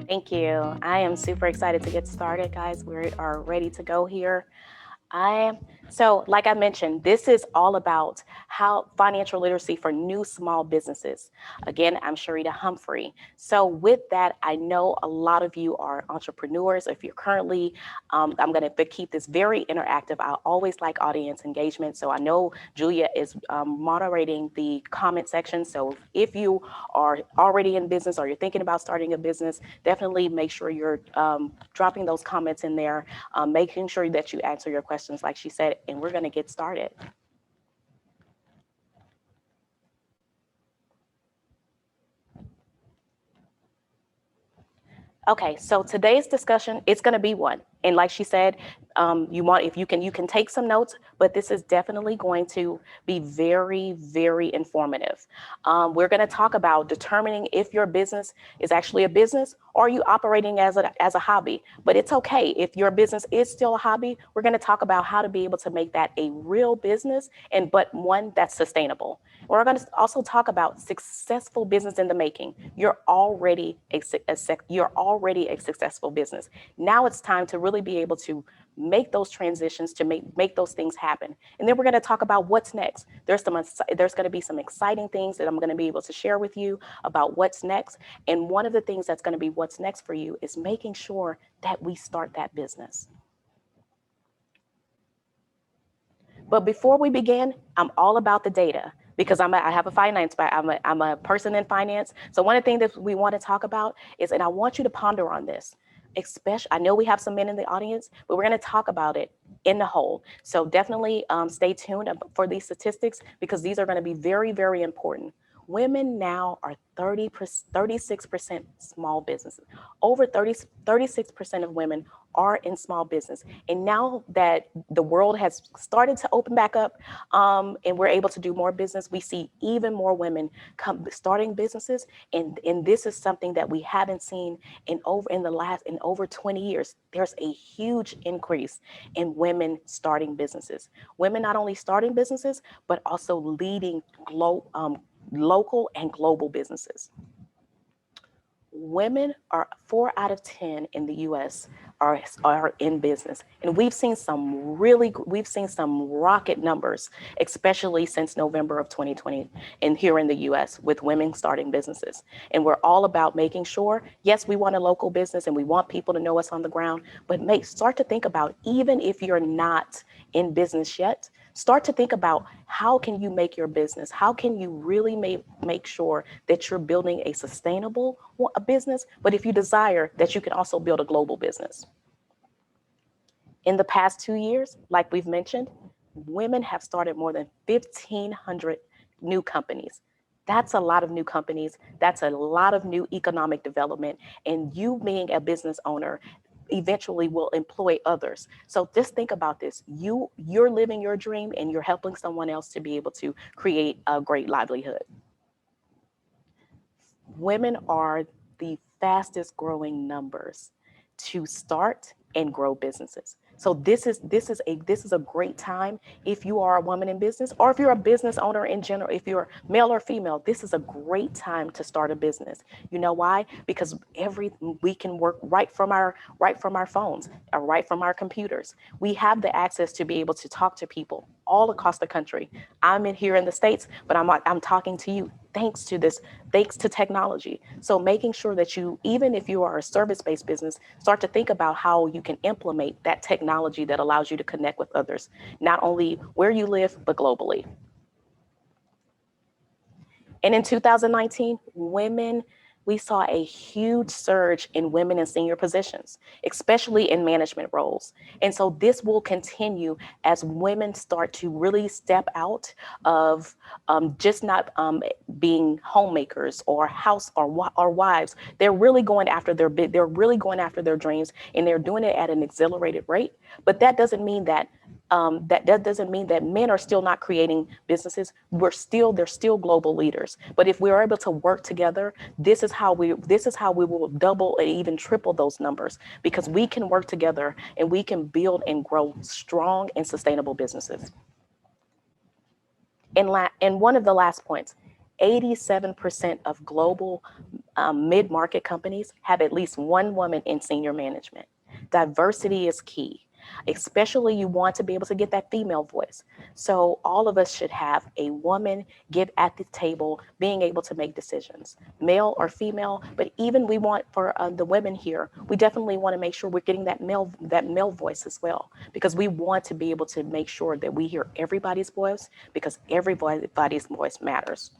Thank you. I am super excited to get started, guys. We are ready to go here. I so like I mentioned, this is all about how financial literacy for new small businesses. Again, I'm Sharita Humphrey. So with that, I know a lot of you are entrepreneurs. If you're currently, I'm going to keep this very interactive. I always like audience engagement. So I know Julia is moderating the comment section. So if you are already in business or you're thinking about starting a business, definitely make sure you're dropping those comments in there, making sure that you answer your questions, like she said, and we're going to get started. Okay, so today's discussion, it's going to be one, and like she said, you want, if you can take some notes, but this is definitely going to be very, very informative. We're going to talk about determining if your business is actually a business or are you operating as a hobby. But it's okay if your business is still a hobby. We're going to talk about how to be able to make that a real business, and but one that's sustainable. We're going to also talk about successful business in the making. You're already a successful business. Now it's time to really be able to make those transitions, to make those things happen. And then we're going to talk about what's next. There's going to be some exciting things that I'm going to be able to share with you about what's next. And one of the things that's going to be what's next for you is making sure that we start that business. But before we begin, I'm all about the data because I have a finance, I'm a person in finance. So one of the things that we want to talk about is, and I want you to ponder on this, especially, I know we have some men in the audience, but we're going to talk about it in the whole. So definitely stay tuned for these statistics because these are going to be very, very important. Women now are 36% small businesses. Over 36% of women are in small business. And now that the world has started to open back up, and we're able to do more business, we see even more women starting businesses. And this is something that we haven't seen in over 20 years. There's a huge increase in women starting businesses. Women not only starting businesses, but also leading local and global businesses. Women are 4 out of 10 in the U.S. are in business, and we've seen some rocket numbers, especially since November of 2020, and here in the U.S. with women starting businesses. And we're all about making sure, yes, we want a local business and we want people to know us on the ground, but start to think about, even if you're not in business yet, start to think about how can you make your business, how can you really make sure that you're building a sustainable business, but if you desire that you can also build a global business. In the past 2 years, like we've mentioned, women have started more than 1,500 new companies. That's a lot of new companies. That's a lot of new economic development. And you being a business owner eventually will employ others. So just think about this. You're living your dream and you're helping someone else to be able to create a great livelihood. Women are the fastest growing numbers to start and grow businesses. So this is a great time if you are a woman in business, or if you're a business owner in general. If you're male or female, this is a great time to start a business. You know why? Because we can work right from our phones, or right from our computers. We have the access to be able to talk to people all across the country. I'm in here in the States, but I'm talking to you thanks to technology. So making sure that you, even if you are a service-based business, start to think about how you can implement that technology that allows you to connect with others, not only where you live, but globally. And in 2019, we saw a huge surge in women in senior positions, especially in management roles. And so this will continue as women start to really step out of just not being homemakers or or wives. They're really going after their dreams, and they're doing it at an accelerated rate. But that doesn't mean that men are still not creating businesses. They're still global leaders. But if we're able to work together, this is how we will double and even triple those numbers, because we can work together and we can build and grow strong and sustainable businesses. And one of the last points, 87% of global mid-market companies have at least one woman in senior management. Diversity is key. Especially you want to be able to get that female voice. So all of us should have a woman get at the table, being able to make decisions, male or female. But even we want for the women here, we definitely want to make sure we're getting that male voice as well, because we want to be able to make sure that we hear everybody's voice, because everybody's voice matters.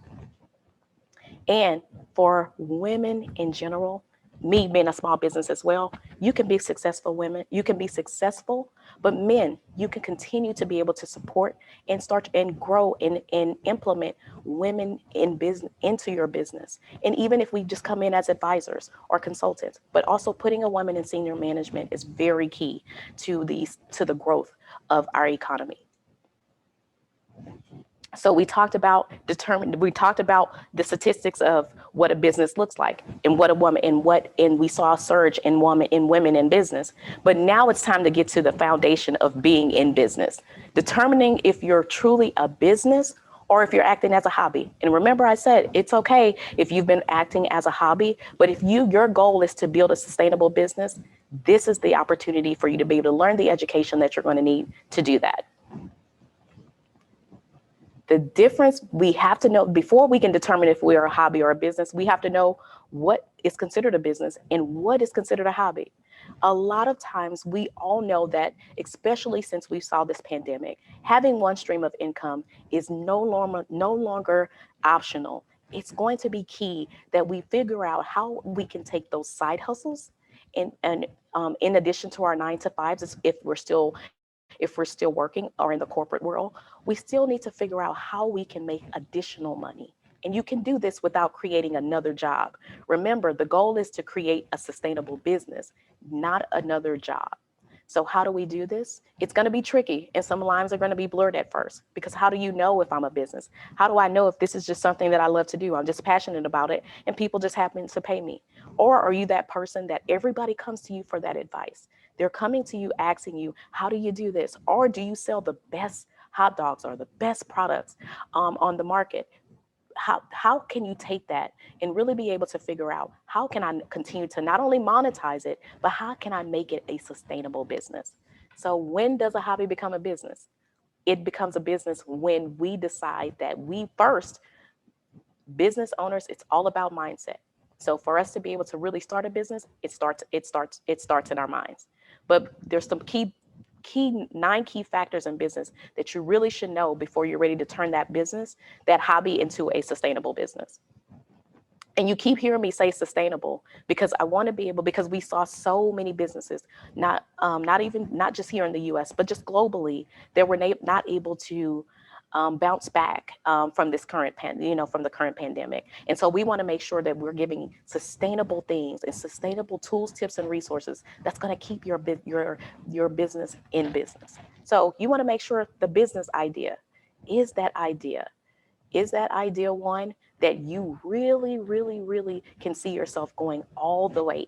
And for women in general, me being a small business as well, you can be successful women, you can be successful, but men, you can continue to be able to support and start and grow and implement women in business into your business. And even if we just come in as advisors or consultants, but also putting a woman in senior management is very key to the growth of our economy. So we talked about the statistics of what a business looks like and what a woman and we saw a surge in women in business. But now it's time to get to the foundation of being in business, determining if you're truly a business or if you're acting as a hobby. And remember, I said it's okay if you've been acting as a hobby, but if your goal is to build a sustainable business, this is the opportunity for you to be able to learn the education that you're going to need to do that. The difference, we have to know before we can determine if we are a hobby or a business, we have to know what is considered a business and what is considered a hobby. A lot of times we all know that, especially since we saw this pandemic, having one stream of income is no longer optional. It's going to be key that we figure out how we can take those side hustles and in addition to our 9 to 5s, if we're still working or in the corporate world, we still need to figure out how we can make additional money. And you can do this without creating another job. Remember, the goal is to create a sustainable business, not another job. So how do we do this? It's going to be tricky and some lines are going to be blurred at first, because how do you know if I'm a business? How do I know if this is just something that I love to do? I'm just passionate about it and people just happen to pay me. Or are you that person that everybody comes to you for that advice? They're coming to you asking you, how do you do this? Or do you sell the best hot dogs or the best products on the market? How can you take that and really be able to figure out how can I continue to not only monetize it, but how can I make it a sustainable business? So when does a hobby become a business? It becomes a business when we decide that we first, business owners, it's all about mindset. So for us to be able to really start a business, it starts in our minds. But there's some nine key factors in business that you really should know before you're ready to turn that hobby into a sustainable business. And you keep hearing me say sustainable because I want to be able, because we saw so many businesses, not just here in the US, but just globally, that were not able to bounce back from the current pandemic. And so we want to make sure that we're giving sustainable things and sustainable tools, tips, and resources that's going to keep your business in business. So you want to make sure the business idea is that idea is that ideal one that you really, really, really can see yourself going all the way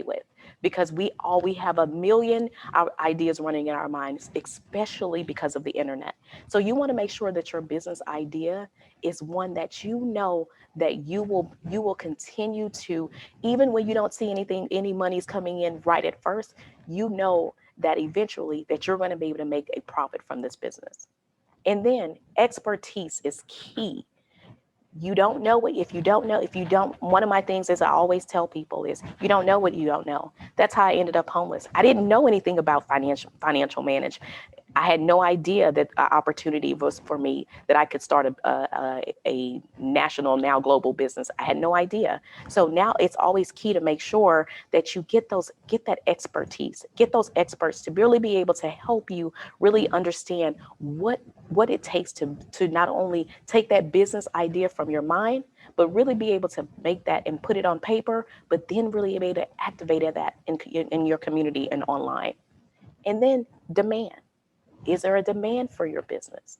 with, because we have a million ideas running in our minds, especially because of the internet. So you want to make sure that your business idea is one that that you will continue to, even when you don't see any money's coming in right at first, that eventually that you're going to be able to make a profit from this business. And then expertise is key. You don't know what if you don't One of my things is I always tell people is you don't know what you don't know. That's how I ended up homeless. I didn't know anything about financial management. I had no idea that opportunity was for me, that I could start a national, now global business. I had no idea. So now it's always key to make sure that you get that expertise, get those experts to really be able to help you really understand what it takes to not only take that business idea from your mind, but really be able to make that and put it on paper, but then really be able to activate that in your community and online. And then demand. Is there a demand for your business?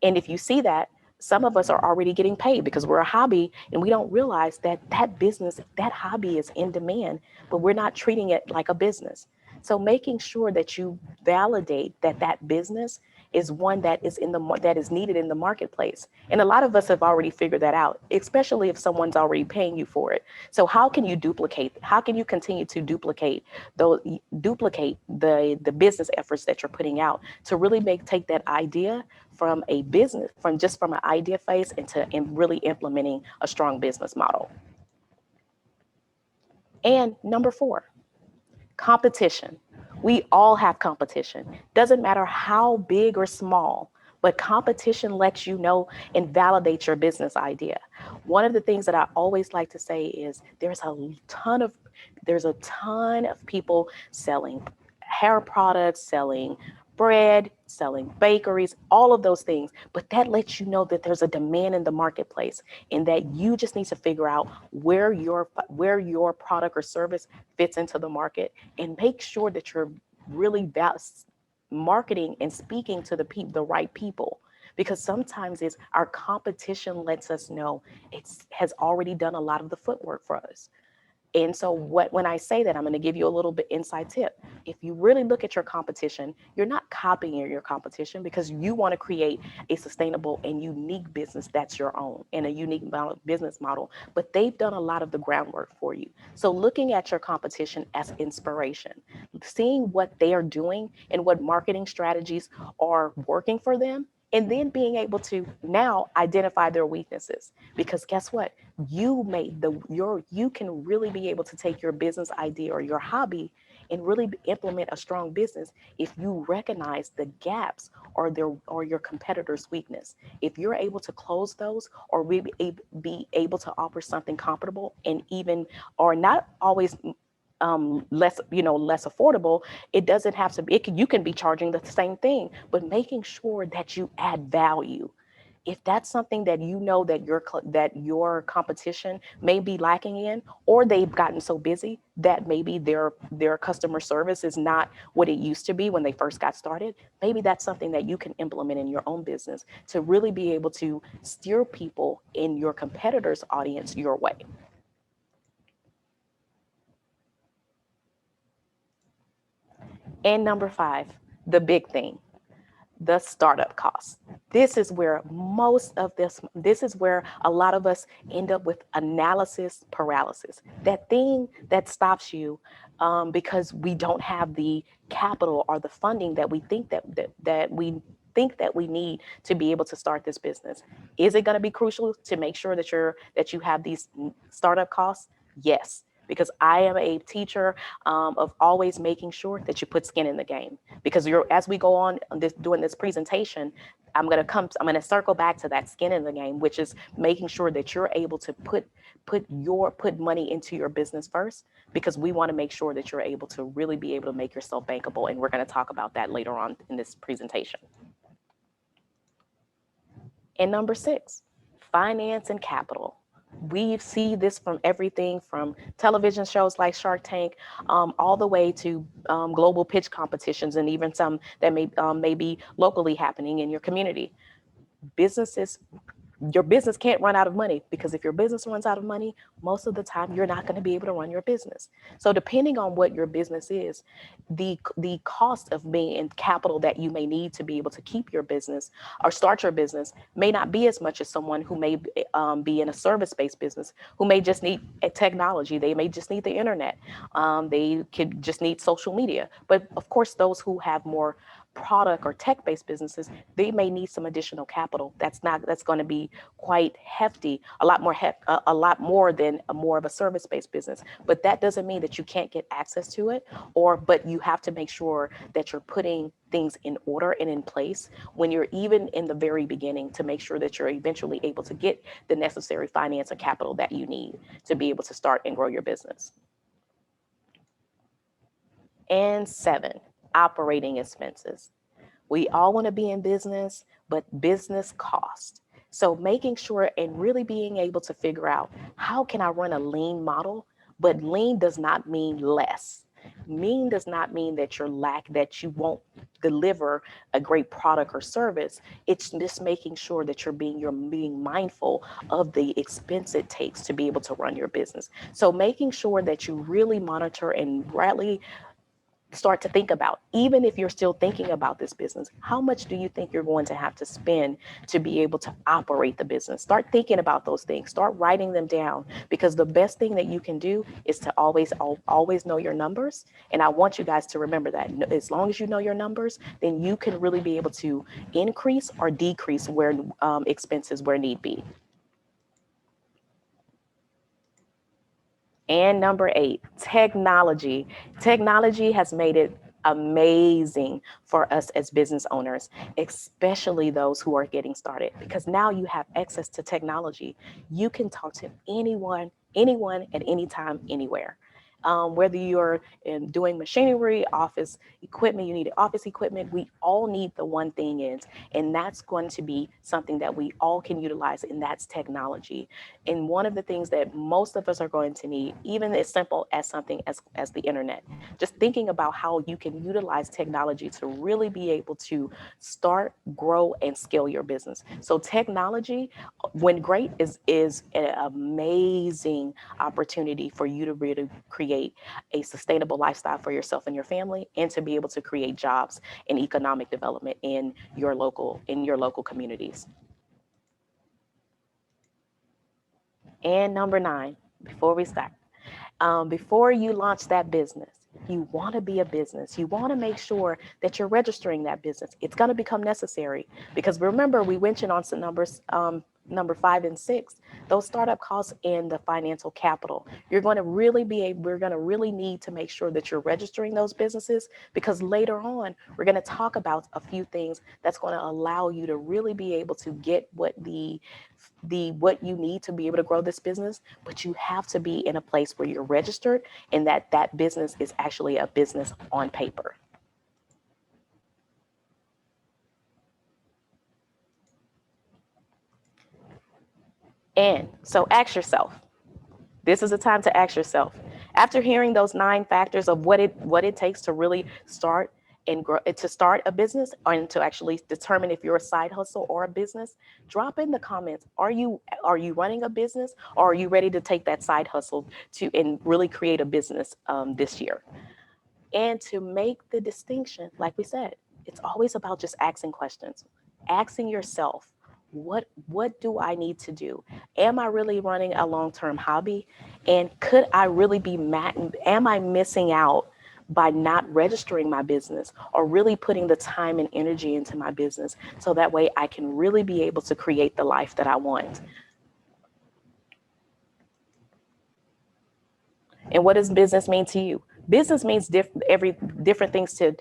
And if you see that, some of us are already getting paid because we're a hobby and we don't realize that business, that hobby is in demand, but we're not treating it like a business. So making sure that you validate that business is one that is that is needed in the marketplace. And a lot of us have already figured that out, especially if someone's already paying you for it. So how can you duplicate? How can you continue to duplicate the business efforts that you're putting out to really take that idea from a business from an idea phase into really implementing a strong business model. And number 4, competition. We all have competition. Doesn't matter how big or small, but competition lets you know and validate your business idea. One of the things that I always like to say is there's a ton of people selling hair products, selling bread, selling bakeries, all of those things. But that lets you know that there's a demand in the marketplace and that you just need to figure out where your product or service fits into the market and make sure that you're really marketing and speaking to the right people, because sometimes it's our competition lets us know it has already done a lot of the footwork for us. And so when I say that, I'm going to give you a little bit inside tip. If you really look at your competition, you're not copying your competition because you want to create a sustainable and unique business that's your own and a unique business model, but they've done a lot of the groundwork for you. So looking at your competition as inspiration, seeing what they are doing and what marketing strategies are working for them, and then being able to now identify their weaknesses, because guess what, you can really be able to take your business idea or your hobby and really implement a strong business if you recognize the gaps or your competitor's weakness. If you're able to close those or be able to offer something comparable and even or not always less affordable. It doesn't have to be, you can be charging the same thing, but making sure that you add value. If that's something that you know that your competition may be lacking in, or they've gotten so busy that maybe their customer service is not what it used to be when they first got started, maybe that's something that you can implement in your own business to really be able to steer people in your competitors' audience your way. And number 5, the big thing, the startup costs. This is where a lot of us end up with analysis paralysis. That thing that stops you because we don't have the capital or the funding that we think that we think that we need to be able to start this business. Is it going to be crucial to make sure that you have these startup costs? Yes, because I am a teacher of always making sure that you put skin in the game. Because as we go on doing this presentation, I'm gonna circle back to that skin in the game, which is making sure that you're able to put money into your business first, because we want to make sure that you're able to really be able to make yourself bankable, and we're going to talk about that later on in this presentation. And number 6, finance and capital. We see this from everything from television shows like Shark Tank, all the way to global pitch competitions, and even some that may be locally happening in your community. Businesses your business can't run out of money, because if your business runs out of money, most of the time you're not going to be able to run your business. So depending on what your business is, the cost of being in capital that you may need to be able to keep your business or start your business may not be as much as someone who may be in a service-based business, who may just need a technology. They may just need the internet. They could just need social media. But of course, those who have more product or tech-based businesses, they may need some additional capital. That's going to be quite hefty, a lot more than more of a service-based business. But that doesn't mean that you can't get access to it, but you have to make sure that you're putting things in order and in place when you're even in the very beginning, to make sure that you're eventually able to get the necessary finance and capital that you need to be able to start and grow your business. And 7, operating expenses. We all want to be in business, but business cost. So making sure and really being able to figure out, how can I run a lean model? But lean does not mean less. Lean does not mean that that you won't deliver a great product or service. It's just making sure that you're being mindful of the expense it takes to be able to run your business. So making sure that you really monitor and really start to think about, even if you're still thinking about this business, how much do you think you're going to have to spend to be able to operate the business? Start thinking about those things, start writing them down, because the best thing that you can do is to always know your numbers. And I want you guys to remember that as long as you know your numbers, then you can really be able to increase or decrease where expenses where need be. And number 8, technology. Technology has made it amazing for us as business owners, especially those who are getting started, because now you have access to technology. You can talk to anyone at any time, anywhere. Whether you're doing machinery, office equipment, you need office equipment, we all need the one thing is, and that's going to be something that we all can utilize, and that's technology. And one of the things that most of us are going to need, even as simple as something as the internet, just thinking about how you can utilize technology to really be able to start, grow, and scale your business. So technology, when great, is an amazing opportunity for you to really create a sustainable lifestyle for yourself and your family, and to be able to create jobs and economic development in your local communities. And number 9, before we start, before you launch that business, you want to be a business. You want to make sure that you're registering that business. It's going to become necessary, because remember, we mentioned on some numbers, number 5 and 6, those startup costs and the financial capital. We're going to really need to make sure that you're registering those businesses, because later on, we're going to talk about a few things that's going to allow you to really be able to get what you need to be able to grow this business. But you have to be in a place where you're registered, and that business is actually a business on paper. And so ask yourself, this is a time to ask yourself, after hearing those 9 factors of what it takes to really start and grow, to start a business, and to actually determine if you're a side hustle or a business, drop in the comments. Are you running a business, or are you ready to take that side hustle to and really create a business this year? And to make the distinction, like we said, it's always about just asking questions, asking yourself, what do I need to do? Am I really running a long-term hobby? And could I really am I missing out by not registering my business, or really putting the time and energy into my business, so that way I can really be able to create the life that I want? And what does business mean to you? Business means different things to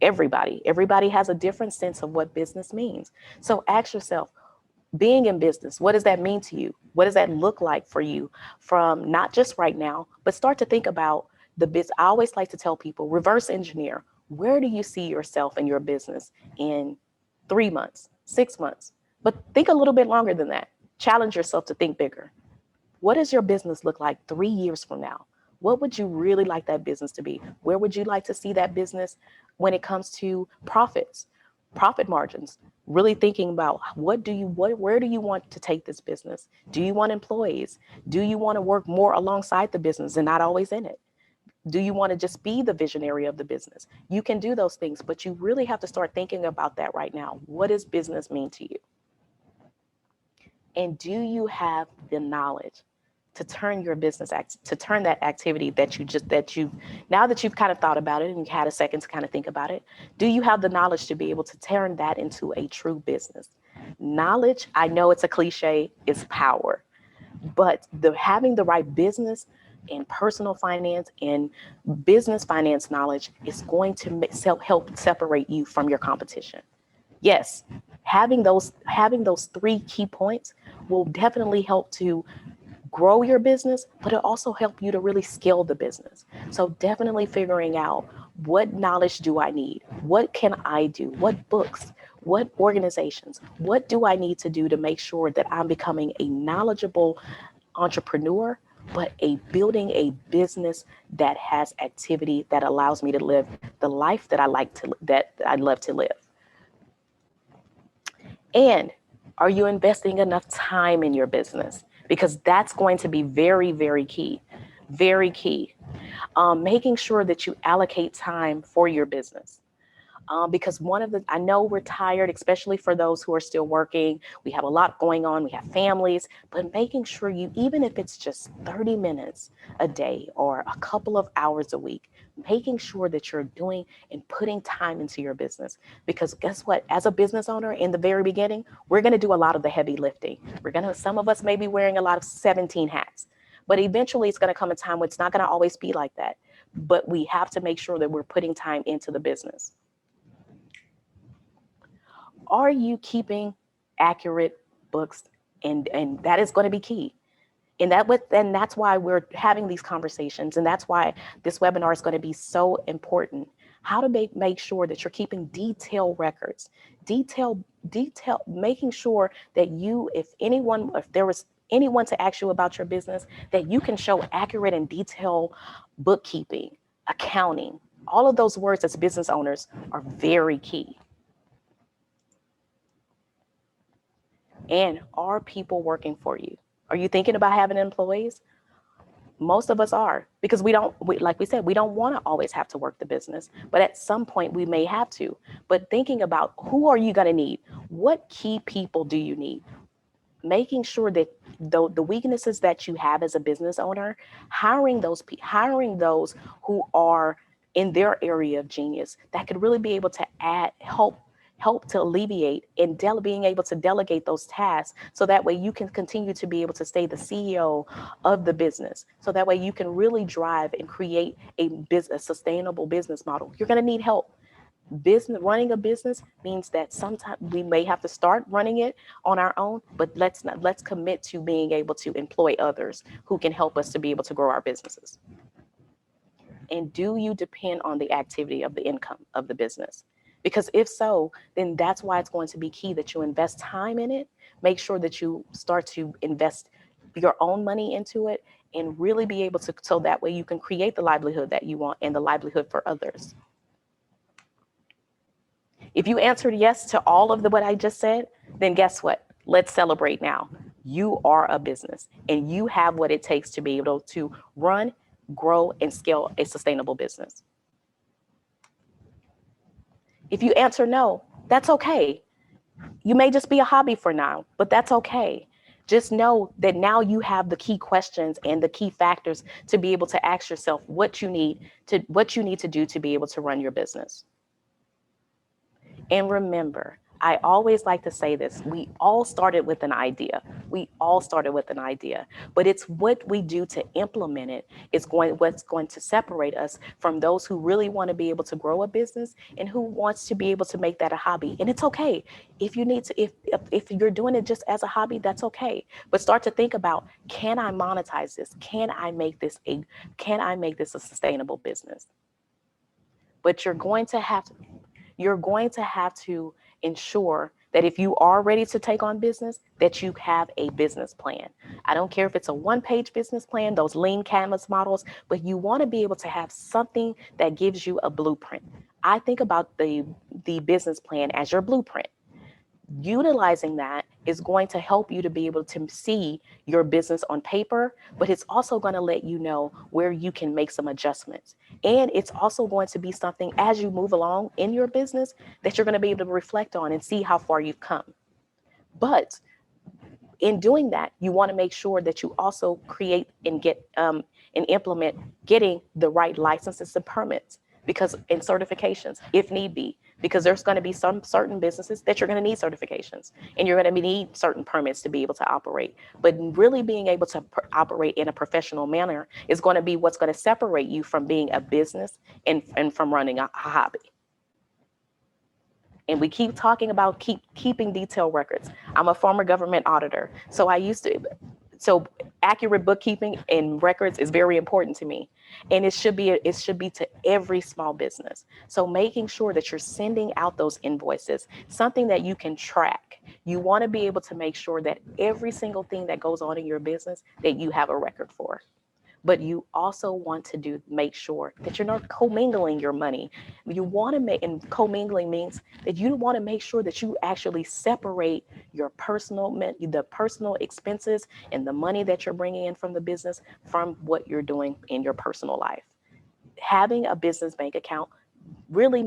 everybody. Everybody has a different sense of what business means. So ask yourself, being in business, what does that mean to you? What does that look like for you, from not just right now, but start to think about the business. I always like to tell people, reverse engineer. Where do you see yourself in your business in 3 months, 6 months? But think a little bit longer than that. Challenge yourself to think bigger. What does your business look like 3 years from now? What would you really like that business to be? Where would you like to see that business when it comes to profits, profit margins? Really thinking about, where do you want to take this business? Do you want employees? Do you want to work more alongside the business and not always in it? Do you want to just be the visionary of the business? You can do those things, but you really have to start thinking about that right now. What does business mean to you? And do you have the knowledge to turn your to turn that activity now that you've kind of thought about it and you had a second to kind of think about it, do you have the knowledge to be able to turn that into a true business? Knowledge, I know it's a cliche, is power, but having the right business and personal finance and business finance knowledge is going to help separate you from your competition. Yes, having those 3 key points will definitely help to grow your business, but it also help you to really scale the business. So definitely figuring out, what knowledge do I need? What can I do? What books? What organizations? What do I need to do to make sure that I'm becoming a knowledgeable entrepreneur, but building a business that has activity that allows me to live the life that I love to live? And are you investing enough time in your business? Because that's going to be very, very key. Very key. Making sure that you allocate time for your business. Because I know we're tired, especially for those who are still working. We have a lot going on, we have families, but making sure you, even if it's just 30 minutes a day or a couple of hours a week, making sure that you're doing and putting time into your business. Because guess what? As a business owner, in the very beginning, we're going to do a lot of the heavy lifting. Some of us may be wearing a lot of 17 hats, but eventually it's going to come a time where it's not going to always be like that. But we have to make sure that we're putting time into the business. Are you keeping accurate books? And that is going to be key. And that's why we're having these conversations, and that's why this webinar is going to be so important. How to make sure that you're keeping detailed records, detail, making sure that if there was anyone to ask you about your business, that you can show accurate and detailed bookkeeping, accounting. All of those words as business owners are very key. And are people working for you? Are you thinking about having employees? Most of us are, because like we said, we don't want to always have to work the business, but at some point we may have to. But thinking about, who are you going to need? What key people do you need? Making sure that the weaknesses that you have as a business owner, hiring those who are in their area of genius that could really be able to help to alleviate and being able to delegate those tasks, so that way you can continue to be able to stay the CEO of the business, so that way you can really drive and create a sustainable business model. You're going to need help. Running a business means that sometimes we may have to start running it on our own, but let's commit to being able to employ others who can help us to be able to grow our businesses. And do you depend on the activity of the income of the business? Because if so, then that's why it's going to be key that you invest time in it. Make sure that you start to invest your own money into it, and really be able to, so that way you can create the livelihood that you want and the livelihood for others. If you answered yes to all of what I just said, then guess what? Let's celebrate now. You are a business, and you have what it takes to be able to run, grow, and scale a sustainable business. If you answer no, that's okay. You may just be a hobby for now, but that's okay. Just know that now you have the key questions and the key factors to be able to ask yourself what you need to do to be able to run your business. And remember, I always like to say this: we all started with an idea. But it's what we do to implement it what's going to separate us from those who really want to be able to grow a business and who wants to be able to make that a hobby. And it's okay if you need to, if you're doing it just as a hobby, that's okay. But start to think about, can I monetize this? Can I make this a sustainable business? But you're going to have to ensure that if you are ready to take on business, that you have a business plan. I don't care if it's a one-page business plan, those lean canvas models, but you want to be able to have something that gives you a blueprint. I think about the business plan as your blueprint. Utilizing that is going to help you to be able to see your business on paper, but it's also going to let you know where you can make some adjustments. And it's also going to be something, as you move along in your business, that you're going to be able to reflect on and see how far you've come. But in doing that, you want to make sure that you also create and get and implement getting the right licenses and permits, because in certifications, if need be, because there's going to be some certain businesses that you're going to need certifications, and you're going to need certain permits to be able to operate. But really being able to operate in a professional manner is going to be what's going to separate you from being a business and from running a hobby. And we keep talking about keeping detailed records. I'm a former government auditor, so accurate bookkeeping and records is very important to me, and it should be to every small business. So making sure that you're sending out those invoices, something that you can track. You want to be able to make sure that every single thing that goes on in your business, that you have a record for. But you also want to make sure that you're not commingling your money. You want to and commingling means that you want to make sure that you actually separate the personal expenses and the money that you're bringing in from the business from what you're doing in your personal life. having a business bank account really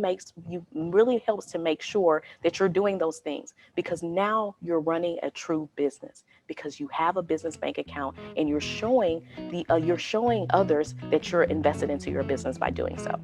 helps to make sure that you're doing those things, because now you're running a true business because you have a business bank account and you're showing others that you're invested into your business by doing so.